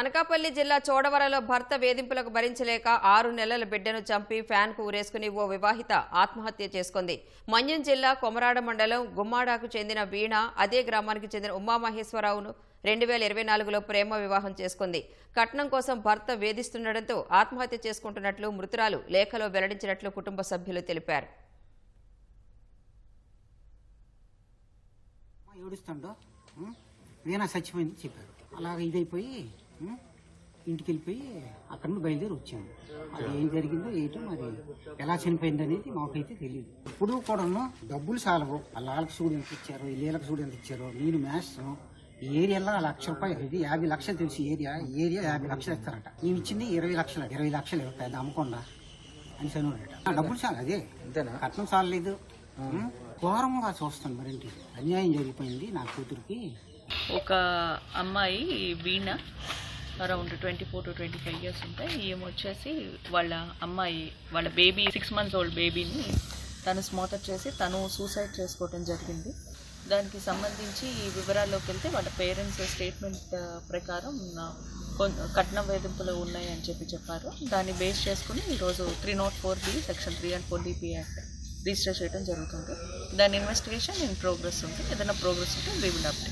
అనకాపల్లి జిల్లా చోడవరలో భర్త వేధింపులకు భరించలేక 6 నెలల బిడ్డను చంపి ఫ్యాన్కు ఊరేసుకుని ఓ వివాహిత ఆత్మహత్య చేసుకుంది. మన్యం జిల్లా కొమరాడ మండలం గుమ్మాడాకు చెందిన వీణ అదే గ్రామానికి చెందిన ఉమామహేశ్వరరావును 2024లో ప్రేమ వివాహం చేసుకుంది. కట్నం కోసం భర్త వేధిస్తుండటంతో ఆత్మహత్య చేసుకుంటున్నట్లు మృతురాలు లేఖలో వెల్లడించినట్లు కుటుంబ సభ్యులు తెలిపారు. వీణ చచ్చిపోయింది చెప్పారు. అలాగ ఇదైపోయి ఇంటికి వెళ్ళిపోయి అక్కడ నుండి బయలుదేరి వచ్చాము. అది ఏం జరిగిందో ఏంటో మరి ఎలా చనిపోయింది అనేది మాకైతే తెలియదు. ఇప్పుడు కూడాను డబ్బులు చాలవు. వాళ్ళకి చూడు ఎంత ఇచ్చారో, వీళ్ళకి చూడు ఎంత ఇచ్చారో. నేను మేస్తాను ఈ ఏరియాలో ₹1,00,000 ఇది 50 లక్షలు తెలిసి ఏరియా 50 లక్షలు ఇస్తారట. నేను ఇచ్చింది 20 లక్షలు. 20 లక్షలు అది అమ్మకుండా అని చనిపోయాడట. డబ్బులు చాలు, అదే కట్నం చాలలేదు. ఘోరంగా చూస్తాను మరేంటి అన్యాయం జరిగిపోయింది నా కూతురికి. ఒక అమ్మాయి వీణ అరౌండ్ 24 to 25 ఇయర్స్ ఉంటాయి. ఈమె వచ్చేసి వాళ్ళ బేబీ 6 months ఓల్డ్ బేబీని తను స్మోటర్ చేసి తను సూసైడ్ చేసుకోవడం జరిగింది. దానికి సంబంధించి ఈ వివరాల్లోకి వెళ్తే వాళ్ళ పేరెంట్స్ స్టేట్మెంట్ ప్రకారం కట్న వేధింపులు ఉన్నాయని చెప్పారు. దాన్ని బేస్ చేసుకుని ఈరోజు 304B section 3 and 4DP act register చేయడం జరుగుతుంది. దాని ఇన్వెస్టిగేషన్ ఇన్ ప్రోగ్రెస్ ఉంది. ఏదైనా ప్రోగ్రెస్ ఉంటే వీ విల్ అప్డేట్.